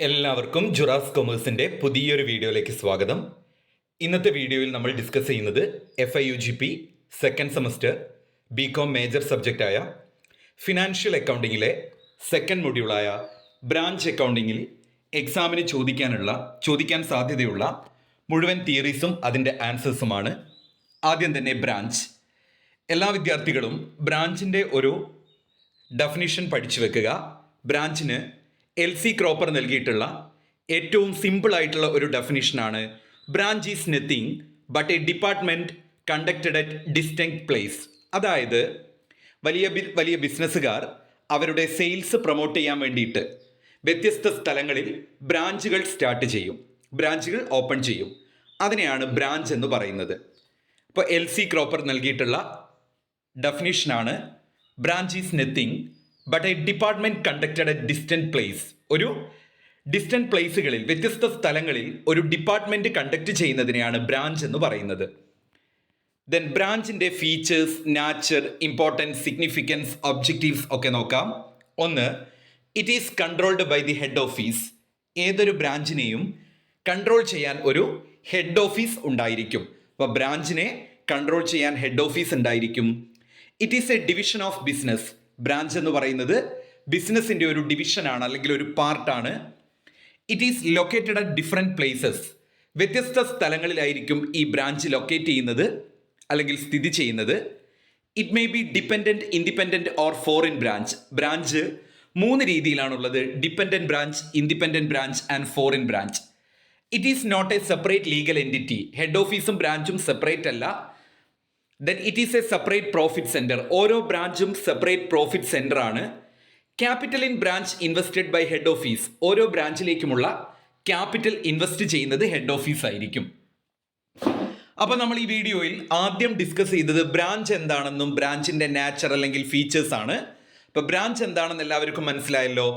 എല്ലാവർക്കും ജുറാസ് കൊമേഴ്സിൻ്റെ പുതിയൊരു വീഡിയോയിലേക്ക് സ്വാഗതം. ഇന്നത്തെ വീഡിയോയിൽ നമ്മൾ ഡിസ്കസ് ചെയ്യുന്നത് FIUGP second semester BCom major സബ്ജക്റ്റായ ഫിനാൻഷ്യൽ അക്കൗണ്ടിങ്ങിലെ സെക്കൻഡ് മൊഡ്യൂളായ ബ്രാഞ്ച് അക്കൗണ്ടിങ്ങിൽ എക്സാമിന് ചോദിക്കാൻ സാധ്യതയുള്ള മുഴുവൻ തിയറീസും അതിൻ്റെ ആൻസേഴ്സുമാണ്. ആദ്യം തന്നെ ബ്രാഞ്ച്. എല്ലാ വിദ്യാർത്ഥികളും ബ്രാഞ്ചിൻ്റെ ഒരു ഡെഫിനിഷൻ പഠിച്ചു വെക്കുക. ബ്രാഞ്ചിന് LC ക്രോപ്പർ നൽകിയിട്ടുള്ള ഏറ്റവും സിമ്പിളായിട്ടുള്ള ഒരു ഡെഫിനിഷനാണ് branch is nothing but a department conducted at distinct place. അതായത് വലിയ ബിസിനസ്സുകാർ അവരുടെ സെയിൽസ് പ്രൊമോട്ട് ചെയ്യാൻ വേണ്ടിയിട്ട് വ്യത്യസ്ത സ്ഥലങ്ങളിൽ ബ്രാഞ്ചുകൾ ബ്രാഞ്ചുകൾ ഓപ്പൺ ചെയ്യും. അതിനെയാണ് ബ്രാഞ്ച് എന്ന് പറയുന്നത്. ഇപ്പോൾ LC ക്രോപ്പർ നൽകിയിട്ടുള്ള ഡെഫിനിഷനാണ് branch is nothing but a department conducted at distant place. ഒരു ഡിസ്റ്റൻറ്റ് പ്ലേസുകളിൽ വ്യത്യസ്ത സ്ഥലങ്ങളിൽ ഒരു ഡിപ്പാർട്ട്മെൻറ്റ് കണ്ടക്ട് ചെയ്യുന്നതിനെയാണ് ബ്രാഞ്ച് എന്ന് പറയുന്നത്. ദെൻ ബ്രാഞ്ചിൻ്റെ features, nature, importance, significance, objectives ഒക്കെ നോക്കാം. ഒന്ന്, it is controlled by the head office. ഏതൊരു ബ്രാഞ്ചിനെയും കൺട്രോൾ ചെയ്യാൻ ഒരു ഹെഡ് ഓഫീസ് ഉണ്ടായിരിക്കും. അപ്പോൾ ബ്രാഞ്ചിനെ കൺട്രോൾ ചെയ്യാൻ ഹെഡ് ഓഫീസ് ഉണ്ടായിരിക്കും. It is a division of business. Branch എന്ന് പറയുന്നത് ബിസിനസ്സിൻ്റെ ഒരു ഡിവിഷനാണ്, അല്ലെങ്കിൽ ഒരു പാർട്ടാണ്. It is located at different places. വ്യത്യസ്ത സ്ഥലങ്ങളിലായിരിക്കും ഈ ബ്രാഞ്ച് ലൊക്കേറ്റ് ചെയ്യുന്നത് അല്ലെങ്കിൽ സ്ഥിതി ചെയ്യുന്നത്. It may be dependent, independent or foreign branch. Branch മൂന്ന് രീതിയിലാണുള്ളത്: dependent branch, independent branch and foreign branch. It is not a separate legal entity. Head ഓഫീസും ബ്രാഞ്ചും സെപ്പറേറ്റ് അല്ല. Then it is a separate profit centre. ഓരോ ബ്രാഞ്ചും separate profit centre ആണ്. Capital in branch invested by head office. ഓരോ ബ്രാഞ്ചിലേക്കുമുള്ള capital invest ചെയ്യുന്നത് head office ആയിരിക്കും. അപ്പോൾ നമ്മൾ ഈ വീഡിയോയിൽ ആദ്യം ഡിസ്കസ് ചെയ്തത് ബ്രാഞ്ച് എന്താണെന്നും ബ്രാഞ്ചിൻ്റെ നാച്ചർ അല്ലെങ്കിൽ ഫീച്ചേഴ്സ് ആണ്. അപ്പോൾ ബ്രാഞ്ച് എന്താണെന്ന് എല്ലാവർക്കും മനസ്സിലായല്ലോ.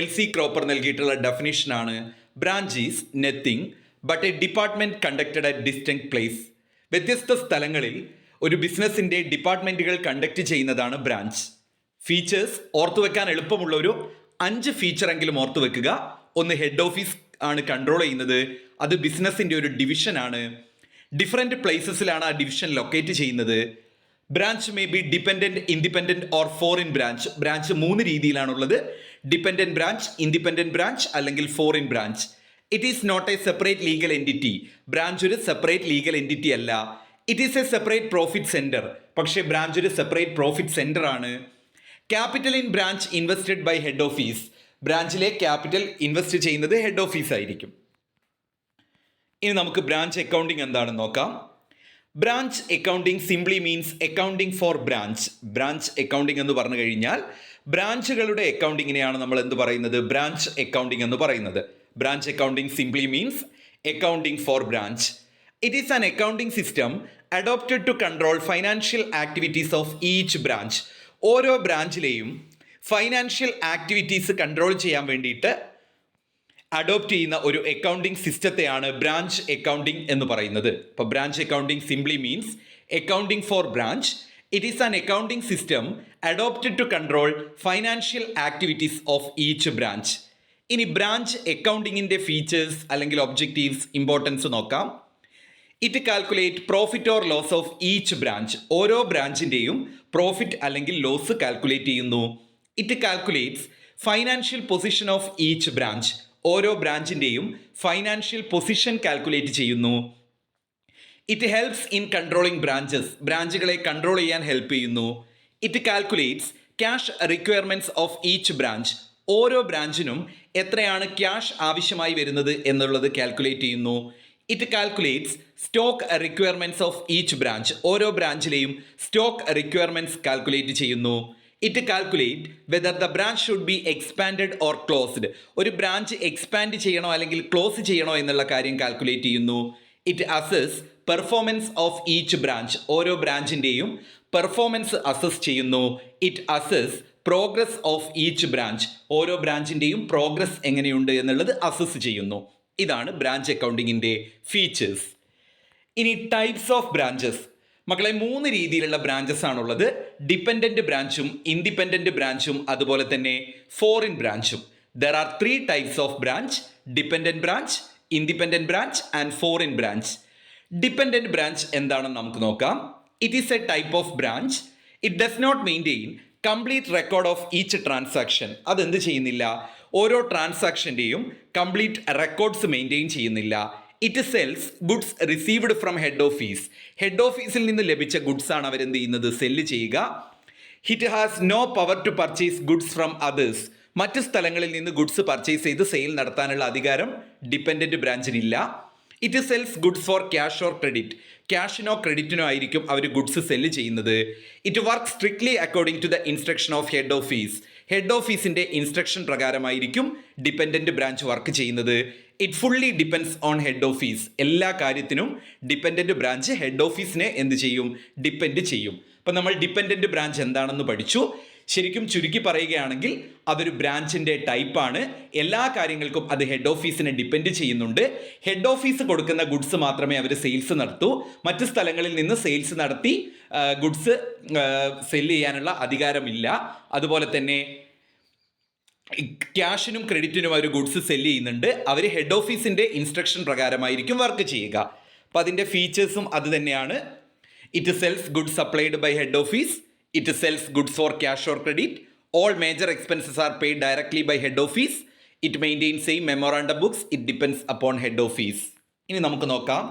LC ക്രോപ്പർ നൽകിയിട്ടുള്ള ഡെഫിനിഷനാണ് branch is nothing but a department conducted at distinct place. വ്യത്യസ്ത സ്ഥലങ്ങളിൽ ഒരു ബിസിനസ്സിൻ്റെ ഡിപ്പാർട്ട്മെൻറ്റുകൾ കണ്ടക്ട് ചെയ്യുന്നതാണ് ബ്രാഞ്ച്. ഫീച്ചേഴ്സ് ഓർത്തുവെക്കാൻ എളുപ്പമുള്ള ഒരു 5 ഫീച്ചറെങ്കിലും ഓർത്തു വെക്കുക. ഒന്ന്, ഹെഡ് ഓഫീസ് ആണ് കൺട്രോൾ ചെയ്യുന്നത്. അത് ബിസിനസ്സിൻ്റെ ഒരു ഡിവിഷനാണ്. ഡിഫറെൻറ്റ് പ്ലേസസിലാണ് ആ ഡിവിഷൻ ലൊക്കേറ്റ് ചെയ്യുന്നത്. Branch may be dependent, independent or foreign branch. Branch മൂന്ന് രീതിയിലാണുള്ളത്: ഡിപ്പെൻഡൻറ്റ് ബ്രാഞ്ച്, ഇൻഡിപെൻഡൻറ്റ് ബ്രാഞ്ച് അല്ലെങ്കിൽ foreign branch. It is not a separate legal entity. Branch ഒരു സെപ്പറേറ്റ് ലീഗൽ എൻറ്റിറ്റി അല്ല. It is a separate profit centre. പക്ഷേ branch ഒരു separate profit centre ആണ്. Capital in branch invested by head office. ബ്രാഞ്ചിലെ capital invest ചെയ്യുന്നത് head office ആയിരിക്കും. ഇനി നമുക്ക് ബ്രാഞ്ച് അക്കൗണ്ടിങ് എന്താണെന്ന് നോക്കാം. Branch accounting simply means accounting for branch. Branch accounting എന്ന് പറഞ്ഞു കഴിഞ്ഞാൽ ബ്രാഞ്ചുകളുടെ അക്കൗണ്ടിങ്ങിനെയാണ് നമ്മൾ എന്ത് പറയുന്നത്? ബ്രാഞ്ച് അക്കൗണ്ടിങ് എന്ന് പറയുന്നത്. Branch accounting simply means accounting for branch. It is an accounting system adopted to control financial activities of each branch. ഓരോ ബ്രാഞ്ചിലെയും financial activities control ചെയ്യാൻ വേണ്ടിയിട്ട് അഡോപ്റ്റ് ചെയ്യുന്ന ഒരു അക്കൗണ്ടിങ് സിസ്റ്റത്തെയാണ് ബ്രാഞ്ച് അക്കൗണ്ടിങ് എന്ന് പറയുന്നത്. ഇപ്പോൾ branch accounting simply means accounting for branch. It is an accounting system adopted to control financial activities of each branch. ഇനി branch അക്കൗണ്ടിങ്ങിൻ്റെ ഫീച്ചേഴ്സ് അല്ലെങ്കിൽ ഒബ്ജക്റ്റീവ്സ്, ഇമ്പോർട്ടൻസ് നോക്കാം. It calculate profit or loss of each branch. ഓരോ ബ്രാഞ്ചിൻ്റെയും profit അല്ലെങ്കിൽ loss calculate ചെയ്യുന്നു. It calculates financial position of each branch. ഓരോ ബ്രാഞ്ചിൻ്റെയും ഫൈനാൻഷ്യൽ പൊസിഷൻ കാൽക്കുലേറ്റ് ചെയ്യുന്നു. It helps in controlling branches. ബ്രാഞ്ചുകളെ കൺട്രോൾ ചെയ്യാൻ ഹെൽപ്പ് ചെയ്യുന്നു. It calculates cash requirements of each branch. ഓരോ ബ്രാഞ്ചിനും എത്രയാണ് ക്യാഷ് ആവശ്യമായി വരുന്നത് എന്നുള്ളത് കാൽക്കുലേറ്റ് ചെയ്യുന്നു. It calculates stock requirements of each branch. ഓരോ ബ്രാഞ്ചിലെയും സ്റ്റോക്ക് റിക്വയർമെൻറ്റ്സ് കാൽക്കുലേറ്റ് ചെയ്യുന്നു. It calculate whether the branch should be expanded or closed. ഒരു ബ്രാഞ്ച് എക്സ്പാൻഡ് ചെയ്യണോ അല്ലെങ്കിൽ ക്ലോസ് ചെയ്യണോ എന്നുള്ള കാര്യം കാൽക്കുലേറ്റ് ചെയ്യുന്നു. It assess performance of each branch. ഓരോ ബ്രാഞ്ചിൻ്റെയും പെർഫോമൻസ് അസസ് ചെയ്യുന്നു. It assess progress of each branch. ഓരോ ബ്രാഞ്ചിൻ്റെയും പ്രോഗ്രസ് എങ്ങനെയുണ്ട് എന്നുള്ളത് അസസ് ചെയ്യുന്നു. ഇതാണ് ബ്രാഞ്ച് അക്കൗണ്ടിങ്ങിൻ്റെ ഫീച്ചേഴ്സ്. ഇനി ടൈപ്സ് ഓഫ് ബ്രാഞ്ചസ്. മക്കളെ, 3 രീതിയിലുള്ള ബ്രാഞ്ചസ് ആണുള്ളത്: ഡിപ്പെൻഡൻറ്റ് ബ്രാഞ്ചും, ഇൻഡിപെൻഡൻറ്റ് ബ്രാഞ്ചും, അതുപോലെ തന്നെ foreign ബ്രാഞ്ചും. There are three types of branch: dependent branch, independent branch and foreign branch. Dependent branch എന്താണെന്ന് നമുക്ക് നോക്കാം. It is a type of branch. It does not maintain complete record of each transaction. അതെന്ത് ചെയ്യുന്നില്ല? ഓരോ ട്രാൻസാക്ഷൻ്റെയും complete records maintain ചെയ്യുന്നില്ല. It sells goods received from head office. Head ഓഫീസിൽ നിന്ന് ലഭിച്ച ഗുഡ്സ് ആണ് അവരെന്ത് ചെയ്യുന്നത്? സെല്ല് ചെയ്യുക. It has no power to purchase goods from others. മറ്റ് സ്ഥലങ്ങളിൽ നിന്ന് ഗുഡ്സ് പർച്ചേസ് ചെയ്ത് സെയിൽ നടത്താനുള്ള അധികാരം ഡിപ്പെൻഡന്റ് ബ്രാഞ്ചിനില്ല. It sells goods for cash or credit. ക്യാഷിനോ ക്രെഡിറ്റിനോ ആയിരിക്കും അവർ ഗുഡ്സ് സെല്ല് ചെയ്യുന്നത്. It work strictly according to the instruction of head office. Head ഓഫീസിൻ്റെ ഇൻസ്ട്രക്ഷൻ പ്രകാരമായിരിക്കും ഡിപ്പെൻഡന്റ് ബ്രാഞ്ച് വർക്ക് ചെയ്യുന്നത്. It fully depends on head office. എല്ലാ കാര്യത്തിനും ഡിപ്പെൻഡന്റ് ബ്രാഞ്ച് ഹെഡ് ഓഫീസിനെ എന്ത് ചെയ്യും? ഡിപ്പെൻഡ് ചെയ്യും. അപ്പം നമ്മൾ ഡിപ്പെൻഡന്റ് ബ്രാഞ്ച് എന്താണെന്ന് പഠിച്ചു. ശരിക്കും ചുരുക്കി പറയുകയാണെങ്കിൽ അതൊരു ബ്രാഞ്ചിൻ്റെ ടൈപ്പാണ്. എല്ലാ കാര്യങ്ങൾക്കും അത് ഹെഡ് ഓഫീസിനെ ഡിപ്പെൻഡ് ചെയ്യുന്നുണ്ട്. ഹെഡ് ഓഫീസ് കൊടുക്കുന്ന ഗുഡ്സ് മാത്രമേ അവർ സെയിൽസ് നടത്തൂ. മറ്റ് സ്ഥലങ്ങളിൽ നിന്ന് സെയിൽസ് നടത്തി ഗുഡ്സ് സെല്ല് ചെയ്യാനുള്ള അധികാരമില്ല. അതുപോലെ തന്നെ ക്യാഷിനും ക്രെഡിറ്റിനും അവർ ഗുഡ്സ് സെല്ല് ചെയ്യുന്നുണ്ട്. അവർ ഹെഡ് ഓഫീസിൻ്റെ ഇൻസ്ട്രക്ഷൻ പ്രകാരമായിരിക്കും വർക്ക് ചെയ്യുക. അപ്പം അതിൻ്റെ ഫീച്ചേഴ്സും അത് തന്നെയാണ്. It sells goods supplied by head office. It sells goods for cash or credit. All major expenses are paid directly by head office. It maintain same memorandum books. It depends upon head office. ഇനി നമുക്ക് നോക്കാം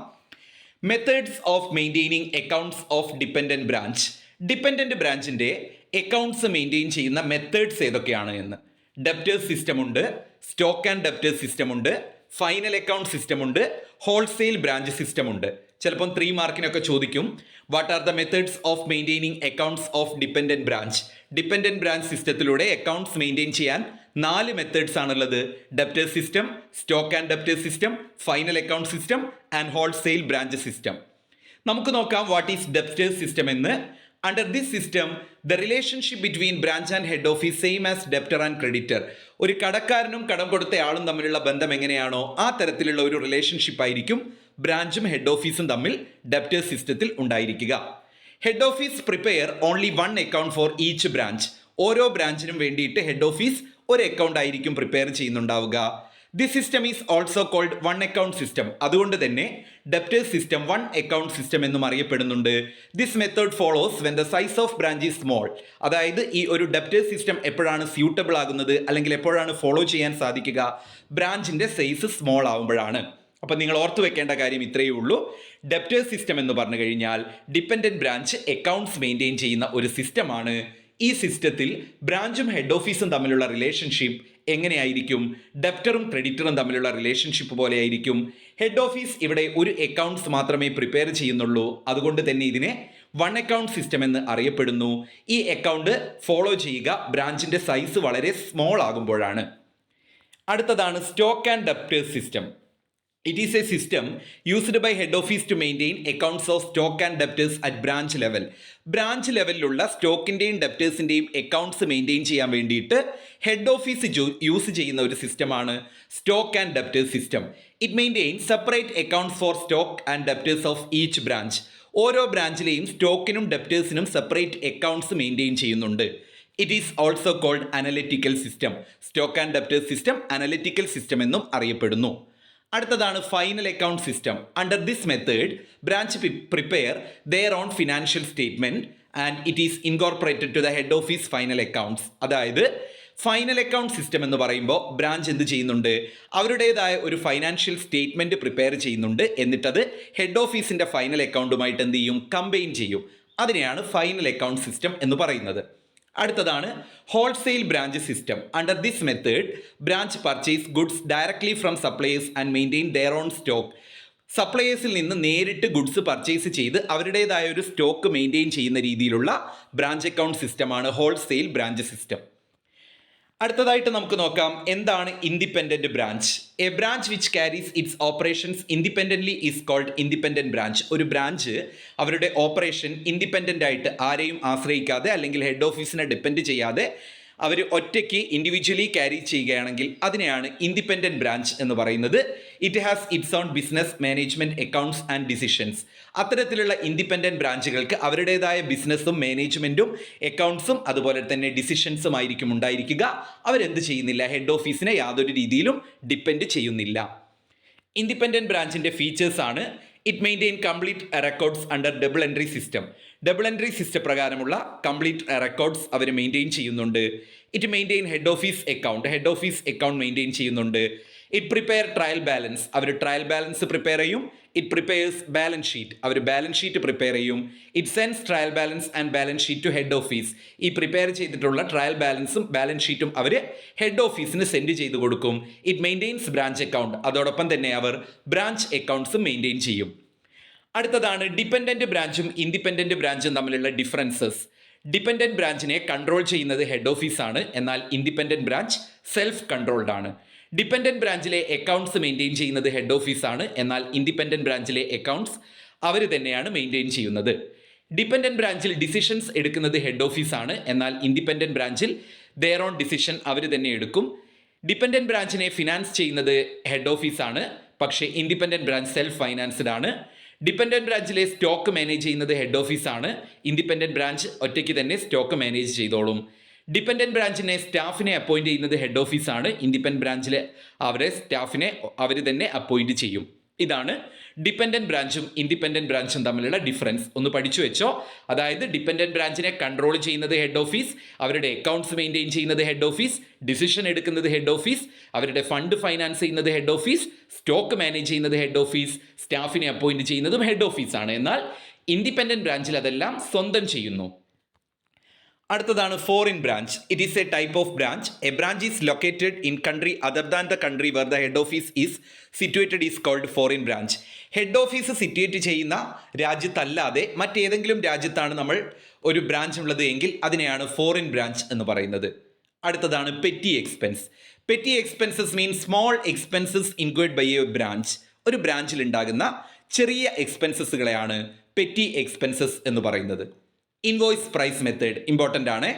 methods of maintaining accounts of dependent branch. Dependent ബ്രാഞ്ചിൻ്റെ accounts maintain ചെയ്യുന്ന methods ഏതൊക്കെയാണ് എന്ന്. Debtors system ഉണ്ട്, stock and debtors system ഉണ്ട്, final account system ഉണ്ട്, ഹോൾസെയിൽ ബ്രാഞ്ച് സിസ്റ്റം ഉണ്ട്. ചിലപ്പം 3 മാർക്കിനൊക്കെ ചോദിക്കും, what are the methods of maintaining accounts of dependent branch. Dependent branch സിസ്റ്റത്തിലൂടെ അക്കൗണ്ട്സ് മെയിൻറ്റെയിൻ ചെയ്യാൻ 4 മെത്തേഡ്സ് ആണുള്ളത്. Debtors system, stock and debtors system, final account system and wholesale branch system. നമുക്ക് നോക്കാം what is debtors system എന്ന്. Under this system, the relationship between branch and head office same as debtor and creditor. ഒരു കടക്കാരനും കടം കൊടുത്തയാളും തമ്മിലുള്ള ബന്ധം എങ്ങനെയാണോ ആ തരത്തിലുള്ള ഒരു റിലേഷൻഷിപ്പ് ആയിരിക്കും ബ്രാഞ്ചും ഹെഡ് ഓഫീസും തമ്മിൽ ഡെപ്റ്റേഴ്സ് സിസ്റ്റത്തിൽ ഉണ്ടായിരിക്കുക. Head office prepare only 1 account for each branch. ഓരോ ബ്രാഞ്ചിനും വേണ്ടിയിട്ട് ഹെഡ് ഓഫീസ് ഒരു അക്കൗണ്ട് ആയിരിക്കും പ്രിപ്പയർ ചെയ്യുന്നുണ്ടാവുക. This system is also called 1 account system. അതുകൊണ്ട് തന്നെ ഡെപ്റ്റേഴ്സ് സിസ്റ്റം 1 അക്കൗണ്ട് സിസ്റ്റം എന്നും അറിയപ്പെടുന്നുണ്ട്. This method follows when the size of branch is small. അതായത് ഈ ഒരു ഡെപ്റ്റേഴ്സ് സിസ്റ്റം എപ്പോഴാണ് സ്യൂട്ടബിൾ ആകുന്നത് അല്ലെങ്കിൽ എപ്പോഴാണ് ഫോളോ ചെയ്യാൻ സാധിക്കുക? ബ്രാഞ്ചിൻ്റെ സൈസ് സ്മോൾ ആകുമ്പോഴാണ്. അപ്പം നിങ്ങൾ ഓർത്തു വെക്കേണ്ട കാര്യം ഇത്രയേ ഉള്ളൂ. ഡെപ്റ്റേഴ്സ് സിസ്റ്റം എന്ന് പറഞ്ഞു കഴിഞ്ഞാൽ ഡിപ്പെൻഡന്റ് ബ്രാഞ്ച് അക്കൗണ്ട്സ് മെയിൻറ്റെയിൻ ചെയ്യുന്ന ഒരു സിസ്റ്റമാണ്. ഈ സിസ്റ്റത്തിൽ ബ്രാഞ്ചും ഹെഡ് ഓഫീസും തമ്മിലുള്ള റിലേഷൻഷിപ്പ് എങ്ങനെയായിരിക്കും? ഡെപ്റ്ററും ക്രെഡിറ്ററും തമ്മിലുള്ള റിലേഷൻഷിപ്പ് പോലെ ആയിരിക്കും. ഹെഡ് ഓഫീസ് ഇവിടെ ഒരു അക്കൗണ്ട്സ് മാത്രമേ പ്രിപ്പയർ ചെയ്യുന്നുള്ളൂ. അതുകൊണ്ട് തന്നെ ഇതിനെ 1 അക്കൗണ്ട് സിസ്റ്റം എന്ന് അറിയപ്പെടുന്നു. ഈ അക്കൗണ്ട് ഫോളോ ചെയ്യുക ബ്രാഞ്ചിൻ്റെ സൈസ് വളരെ സ്മോൾ ആകുമ്പോഴാണ്. അടുത്തതാണ് stock and debtors system. It is a system used by head office to maintain accounts of stock and debtors at branch level. Branch ലെവലിലുള്ള സ്റ്റോക്കിൻ്റെയും ഡെപ്റ്റേഴ്സിൻ്റെയും അക്കൗണ്ട്സ് മെയിൻറ്റെയിൻ ചെയ്യാൻ വേണ്ടിയിട്ട് ഹെഡ് ഓഫീസ് യൂസ് ചെയ്യുന്ന ഒരു സിസ്റ്റമാണ് stock and debtors system. It maintain separate accounts for stock and debtors of each branch. ഓരോ ബ്രാഞ്ചിലെയും സ്റ്റോക്കിനും ഡെപ്റ്റേഴ്സിനും സെപ്പറേറ്റ് അക്കൗണ്ട്സ് മെയിൻറ്റെയിൻ ചെയ്യുന്നുണ്ട്. It is also called analytical system. Stock and debtors system analytical system എന്നും അറിയപ്പെടുന്നു. അടുത്തതാണ് final account system. Under this method branch prepare their own financial statement and it is incorporated to the head office final accounts. അതായത് final account system എന്ന് പറയുമ്പോൾ branch എന്ത് ചെയ്യുന്നുണ്ട്? അവരുടേതായ ഒരു ഫൈനാൻഷ്യൽ സ്റ്റേറ്റ്മെൻറ്റ് പ്രിപ്പയർ ചെയ്യുന്നുണ്ട്. എന്നിട്ടത് ഹെഡ് ഓഫീസിൻ്റെ ഫൈനൽ അക്കൗണ്ടുമായിട്ട് എന്ത് ചെയ്യും? കമ്പൈൻ ചെയ്യും. അതിനെയാണ് ഫൈനൽ അക്കൗണ്ട് സിസ്റ്റം എന്ന് പറയുന്നത്. അടുത്തതാണ് wholesale branch system. Under this method branch purchase goods directly from suppliers and maintain their own stock. സപ്ലയേഴ്സിൽ നിന്ന് നേരിട്ട് ഗുഡ്സ് പർച്ചേസ് ചെയ്ത് അവരുടേതായ ഒരു സ്റ്റോക്ക് മെയിൻറ്റെയിൻ ചെയ്യുന്ന രീതിയിലുള്ള ബ്രാഞ്ച് അക്കൗണ്ട് സിസ്റ്റമാണ് ഹോൾസെയിൽ ബ്രാഞ്ച് സിസ്റ്റം. അടുത്തതായിട്ട് നമുക്ക് നോക്കാം എന്താണ് independent branch. A branch which carries its operations independently is called independent branch. ഒരു ബ്രാഞ്ച് അവരുടെ ഓപ്പറേഷൻ ഇൻഡിപെൻഡൻ്റ് ആയിട്ട് ആരെയും ആശ്രയിക്കാതെ അല്ലെങ്കിൽ ഹെഡ് ഓഫീസിനെ ഡിപ്പെൻഡ് ചെയ്യാതെ അവർ ഒറ്റയ്ക്ക് ഇൻഡിവിജ്വലി ക്യാരി ചെയ്യുകയാണെങ്കിൽ അതിനെയാണ് ഇൻഡിപെൻഡൻറ്റ് ബ്രാഞ്ച് എന്ന് പറയുന്നത്. It has it's own business management accounts and decisions. അത്തരത്തിലുള്ള ഇൻഡിപെൻഡൻറ്റ് ബ്രാഞ്ചുകൾക്ക് അവരുടേതായ ബിസിനസ്സും മാനേജ്മെൻറ്റും അക്കൗണ്ട്സും അതുപോലെ തന്നെ ഡിസിഷൻസും ആയിരിക്കും ഉണ്ടായിരിക്കുക. അവരെന്ത് ചെയ്യുന്നില്ല, ഹെഡ് ഓഫീസിനെ യാതൊരു രീതിയിലും ഡിപ്പെൻഡ് ചെയ്യുന്നില്ല. ഇൻഡിപെൻഡൻറ്റ് ബ്രാഞ്ചിൻ്റെ ഫീച്ചേഴ്സാണ് it maintain complete records under double entry system. Double entry system പ്രകാരമുള്ള കംപ്ലീറ്റ് റെക്കോർഡ്സ് അവർ മെയിൻറ്റെയിൻ ചെയ്യുന്നുണ്ട്. It maintain head office account maintain ചെയ്യുന്നുണ്ട്. ഇറ്റ് പ്രിപ്പയർ ട്രയൽ ബാലൻസ്, അവർ ട്രയൽ ബാലൻസ് പ്രിപ്പയർ ചെയ്യും. ഇറ്റ് പ്രിപ്പയേഴ്സ് ബാലൻസ് ഷീറ്റ്, അവർ balance sheet prepare ചെയ്യും. It sends trial balance and balance sheet to head office. ഈ prepare ചെയ്തിട്ടുള്ള trial ബാലൻസും balance ഷീറ്റും അവർ ഹെഡ് ഓഫീസിന് സെൻഡ് ചെയ്ത് കൊടുക്കും. ഇറ്റ് മെയിൻറ്റെയിൻസ് ബ്രാഞ്ച് അക്കൗണ്ട്, അതോടൊപ്പം തന്നെ അവർ ബ്രാഞ്ച് അക്കൗണ്ട്സും മെയിൻറ്റെയിൻ ചെയ്യും. അടുത്തതാണ് ഡിപ്പെൻഡൻറ്റ് ബ്രാഞ്ചും ഇൻഡിപെൻഡൻറ്റ് ബ്രാഞ്ചും തമ്മിലുള്ള ഡിഫറൻസസ്. ഡിപ്പെൻഡൻറ്റ് ബ്രാഞ്ചിനെ കൺട്രോൾ ചെയ്യുന്നത് ഹെഡ് ഓഫീസാണ്, എന്നാൽ ഇൻഡിപെൻഡൻറ്റ് ബ്രാഞ്ച് സെൽഫ് കൺട്രോൾഡ് ആണ്. ഡിപ്പെൻഡൻറ്റ് ബ്രാഞ്ചിലെ അക്കൗണ്ട്സ് മെയിൻറ്റെയിൻ ചെയ്യുന്നത് ഹെഡ് ഓഫീസാണ്, എന്നാൽ ഇൻഡിപെൻഡൻറ്റ് ബ്രാഞ്ചിലെ അക്കൗണ്ട്സ് അവർ തന്നെയാണ് മെയിൻറ്റെയിൻ ചെയ്യുന്നത്. ഡിപ്പെൻഡൻറ്റ് ബ്രാഞ്ചിൽ ഡിസിഷൻസ് എടുക്കുന്നത് ഹെഡ് ഓഫീസാണ്, എന്നാൽ ഇൻഡിപെൻഡൻറ്റ് ബ്രാഞ്ചിൽ ദെയർ ഓൺ ഡിസിഷൻ അവർ തന്നെ എടുക്കും. ഡിപ്പെൻഡൻറ്റ് ബ്രാഞ്ചിനെ ഫിനാൻസ് ചെയ്യുന്നത് ഹെഡ് ഓഫീസാണ്, പക്ഷേ ഇൻഡിപെൻഡൻറ്റ് ബ്രാഞ്ച് സെൽഫ് ഫൈനാൻസ്ഡ് ആണ്. ഡിപ്പെൻഡൻറ്റ് ബ്രാഞ്ചിലെ സ്റ്റോക്ക് മാനേജ് ചെയ്യുന്നത് ഹെഡ് ഓഫീസാണ്, ഇൻഡിപെൻഡൻറ്റ് ബ്രാഞ്ച് ഒറ്റയ്ക്ക് തന്നെ സ്റ്റോക്ക് മാനേജ് ചെയ്തോളും. ഡിപ്പെൻഡൻറ്റ് ബ്രാഞ്ചിനെ സ്റ്റാഫിനെ അപ്പോയിൻറ്റ് ചെയ്യുന്നത് ഹെഡ് ഓഫീസാണ്, ഇൻഡിപെൻഡൻറ്റ് ബ്രാഞ്ചിലെ അവരെ സ്റ്റാഫിനെ അവർ തന്നെ അപ്പോയിൻറ്റ് ചെയ്യും. ഇതാണ് ഡിപ്പെൻഡൻറ്റ് ബ്രാഞ്ചും ഇൻഡിപെൻഡൻറ്റ് ബ്രാഞ്ചും തമ്മിലുള്ള ഡിഫറൻസ്. ഒന്ന് പഠിച്ചു വെച്ചോ. അതായത് ഡിപ്പെൻഡൻറ്റ് ബ്രാഞ്ചിനെ കൺട്രോൾ ചെയ്യുന്നത് ഹെഡ് ഓഫീസ്, അവരുടെ അക്കൗണ്ട്സ് മെയിൻറ്റെയിൻ ചെയ്യുന്നത് ഹെഡ് ഓഫീസ്, ഡിസിഷൻ എടുക്കുന്നത് ഹെഡ് ഓഫീസ്, അവരുടെ ഫണ്ട് ഫൈനാൻസ് ചെയ്യുന്നത് ഹെഡ് ഓഫീസ്, സ്റ്റോക്ക് മാനേജ് ചെയ്യുന്നത് ഹെഡ് ഓഫീസ്, സ്റ്റാഫിനെ അപ്പോയിൻറ്റ് ചെയ്യുന്നതും ഹെഡ് ഓഫീസാണ്. എന്നാൽ ഇൻഡിപെൻഡൻറ്റ് ബ്രാഞ്ചിൽ അതെല്ലാം സ്വന്തം ചെയ്യുന്നു. അടുത്തതാണ് foreign branch. It is a type of branch. A branch is located in country other than the country where the head office is situated is called foreign branch. Head office situate ചെയ്യുന്ന രാജ്യത്തല്ലാതെ മറ്റേതെങ്കിലും രാജ്യത്താണ് നമ്മൾ ഒരു branch ഉള്ളത് എങ്കിൽ അതിനെയാണ് foreign branch എന്ന് പറയുന്നത്. അടുത്തതാണ് petty expense. Petty expenses mean small expenses incurred by a branch. ഒരു ബ്രാഞ്ചിൽ ഉണ്ടാകുന്ന ചെറിയ എക്സ്പെൻസസുകളെയാണ് പെറ്റി എക്സ്പെൻസസ് എന്ന് പറയുന്നത്. ഇൻവോയ്സ് പ്രൈസ് മെത്തേഡ് ഇമ്പോർട്ടൻ്റ് ആണ്.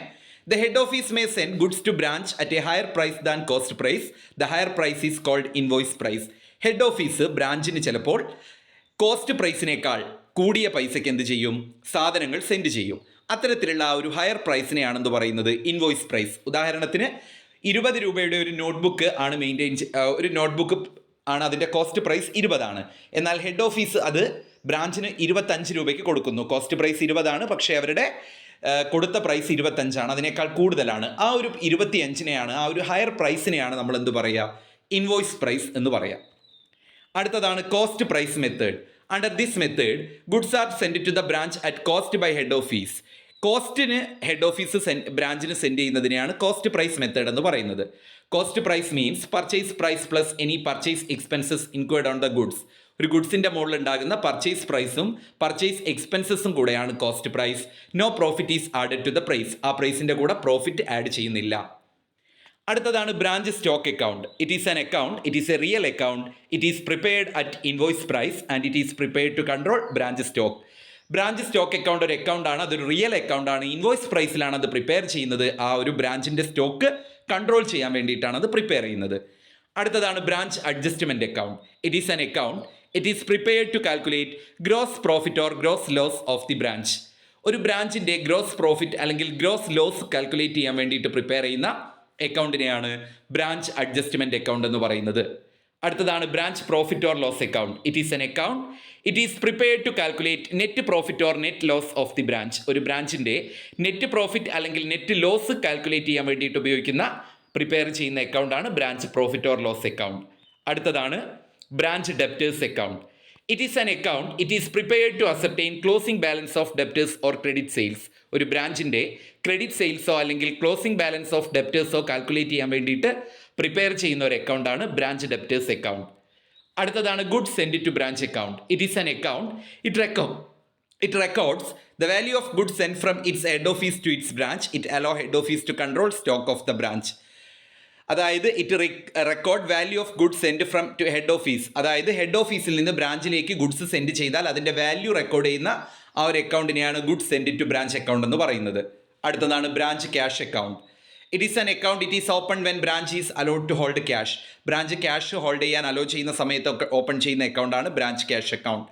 The head office may send goods to branch at a higher price than cost price. The higher price is called invoice price. Head office ബ്രാഞ്ചിന് ചിലപ്പോൾ കോസ്റ്റ് പ്രൈസിനേക്കാൾ കൂടിയ പൈസയ്ക്ക് എന്ത് ചെയ്യും, സാധനങ്ങൾ സെൻഡ് ചെയ്യും. അത്തരത്തിലുള്ള ആ ഒരു ഹയർ പ്രൈസിനെയാണെന്ന് പറയുന്നത് ഇൻവോയ്സ് പ്രൈസ്. ഉദാഹരണത്തിന് 20 രൂപയുടെ ഒരു നോട്ട്ബുക്ക് ആണ് ഒരു നോട്ട്ബുക്ക് ആണ് അതിൻ്റെ കോസ്റ്റ് പ്രൈസ് 20 ആണ്. എന്നാൽ ഹെഡ് ഓഫീസ് അത് ബ്രാഞ്ചിന് 25 രൂപയ്ക്ക് കൊടുക്കുന്നു. കോസ്റ്റ് പ്രൈസ് 20 ആണ്, പക്ഷേ അവരുടെ കൊടുത്ത പ്രൈസ് 25 ആണ്, അതിനേക്കാൾ കൂടുതലാണ്. ആ ഒരു 25-നെയാണ്, ആ ഒരു ഹയർ പ്രൈസിനെയാണ് നമ്മൾ എന്ത് പറയുക, ഇൻവോയ്സ് പ്രൈസ് എന്ന് പറയാം. അടുത്തതാണ് cost price method. Under this method goods are send to the branch at cost by head office. കോസ്റ്റിന് ഹെഡ് ഓഫീസ് ബ്രാഞ്ചിന് സെൻഡ് ചെയ്യുന്നതിനെയാണ് കോസ്റ്റ് പ്രൈസ് മെത്തേഡ് എന്ന് പറയുന്നത്. Cost price means purchase price plus any purchase expenses incurred on the goods. ഒരു ഗുഡ്സിൻ്റെ മുകളിൽ ഉണ്ടാകുന്ന purchase പ്രൈസും പർച്ചേസ് എക്സ്പെൻസസും കൂടെയാണ് cost price. No profit is added to the price. ആ പ്രൈസിൻ്റെ കൂടെ പ്രോഫിറ്റ് ആഡ് ചെയ്യുന്നില്ല. അടുത്തതാണ് branch stock account. It is an account, it is a real account, it is prepared at invoice price and it is prepared to control branch stock. Branch stock account ഒരു അക്കൗണ്ടാണ്, അതൊരു real അക്കൗണ്ടാണ്. Invoice പ്രൈസിലാണ് അത് prepare ചെയ്യുന്നത്. ആ ഒരു ബ്രാഞ്ചിൻ്റെ stock control ചെയ്യാൻ വേണ്ടിയിട്ടാണ് അത് പ്രിപ്പയർ ചെയ്യുന്നത്. അടുത്തതാണ് branch adjustment account. It is an account, it is prepared to calculate gross profit or gross loss of the branch. ഒരു ബ്രാഞ്ചിൻ്റെ ഗ്രോസ് പ്രോഫിറ്റ് അല്ലെങ്കിൽ ഗ്രോസ് ലോസ് കാൽക്കുലേറ്റ് ചെയ്യാൻ വേണ്ടിയിട്ട് പ്രിപ്പയർ ചെയ്യുന്ന അക്കൗണ്ടിനെയാണ് ബ്രാഞ്ച് അഡ്ജസ്റ്റ്മെൻറ്റ് അക്കൗണ്ട് എന്ന് പറയുന്നത്. അടുത്തതാണ് branch profit or loss account. It is an account, it is prepared to calculate net profit or net loss of the branch. ഒരു ബ്രാഞ്ചിൻ്റെ net profit അല്ലെങ്കിൽ net loss calculate ചെയ്യാൻ വേണ്ടിയിട്ട് ഉപയോഗിക്കുന്ന പ്രിപ്പയർ ചെയ്യുന്ന അക്കൗണ്ടാണ് branch profit or loss account. അടുത്തതാണ് branch debtors account. It is an account, it is prepared to ascertain closing balance of debtors or credit sales. ഒരു ബ്രാഞ്ചിൻ്റെ ക്രെഡിറ്റ് സെയിൽസോ അല്ലെങ്കിൽ ക്ലോസിംഗ് ബാലൻസ് ഓഫ് ഡെപ്റ്റേഴ്സോ കാൽക്കുലേറ്റ് ചെയ്യാൻ വേണ്ടിയിട്ട് പ്രിപ്പയർ ചെയ്യുന്ന ഒരു അക്കൗണ്ടാണ് ബ്രാഞ്ച് ഡെപ്റ്റേഴ്സ് അക്കൗണ്ട്. അടുത്തതാണ് goods send to branch account. It is an account, it records the value of goods sent from its head office to its branch. It allow head office to control stock of the branch. അതായത് it record value of goods send from to head office. അതായത് head ഓഫീസിൽ നിന്ന് ബ്രാഞ്ചിലേക്ക് goods send ചെയ്താൽ അതിൻ്റെ value record ചെയ്യുന്ന ആ ഒരു അക്കൗണ്ടിനെയാണ് goods send to branch account എന്ന് പറയുന്നത്. അടുത്തതാണ് branch cash account. It is an account it is open when branch is allowed to hold cash. Branch cash hold ചെയ്യാൻ അലോ ചെയ്യുന്ന സമയത്തൊക്കെ ഓപ്പൺ ചെയ്യുന്ന അക്കൗണ്ടാണ് ബ്രാഞ്ച് ക്യാഷ് അക്കൗണ്ട്.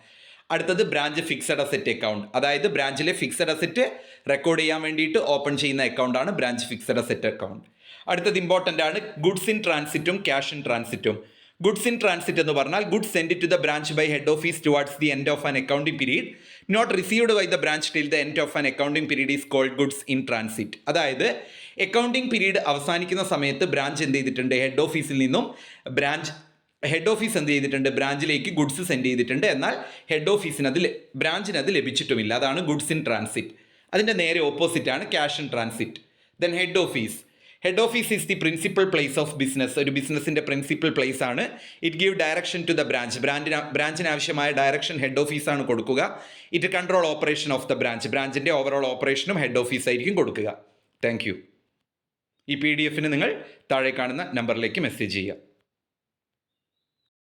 അടുത്തത് ബ്രാഞ്ച് ഫിക്സഡ് അസറ്റ് അക്കൗണ്ട്. അതായത് ബ്രാഞ്ചിലെ ഫിക്സഡ് അസറ്റ് റെക്കോർഡ് ചെയ്യാൻ വേണ്ടിയിട്ട് ഓപ്പൺ ചെയ്യുന്ന അക്കൗണ്ടാണ് ബ്രാഞ്ച് ഫിക്സഡ് അസറ്റ് അക്കൗണ്ട്. അടുത്തത് ഇമ്പോർട്ടൻ്റ് ആണ്, ഗുഡ്സ് ഇൻ ട്രാൻസിറ്റും cash in ട്രാൻസിറ്റും. Goods in transit എന്ന് പറഞ്ഞാൽ goods send to the branch by head office towards the end of an accounting period not received by the branch till the end of an accounting period is called goods in transit. അതായത് accounting period അവസാനിക്കുന്ന സമയത്ത് branch എന്ത് ചെയ്തിട്ടുണ്ട്, head ഓഫീസിൽ നിന്നും head office എന്ത് ചെയ്തിട്ടുണ്ട്, ബ്രാഞ്ചിലേക്ക് goods send ചെയ്തിട്ടുണ്ട്, എന്നാൽ ഹെഡ് ഓഫീസിന് ബ്രാഞ്ചിന് അത് ലഭിച്ചിട്ടുമില്ല. അതാണ് ഗുഡ്സ് ഇൻ ട്രാൻസിറ്റ്. അതിൻ്റെ നേരെ ഓപ്പോസിറ്റ് ആണ് cash in transit. Then head office. Head office is the principal place of business. ഒരു ബിസിനസിൻ്റെ പ്രിൻസിപ്പൽ പ്ലേസ് ആണ്. It give direction to the branch. ബ്രാഞ്ചിന് ആവശ്യമായ ഡയറക്ഷൻ ഹെഡ് ഓഫീസാണ് കൊടുക്കുക. It control operation of the branch. ബ്രാഞ്ചിൻ്റെ overall ഓപ്പറേഷനും head office ആയിരിക്കും കൊടുക്കുക. Thank you. ഈ PDF നിങ്ങൾ താഴെ കാണുന്ന നമ്പറിലേക്ക് മെസ്സേജ് ചെയ്യുക.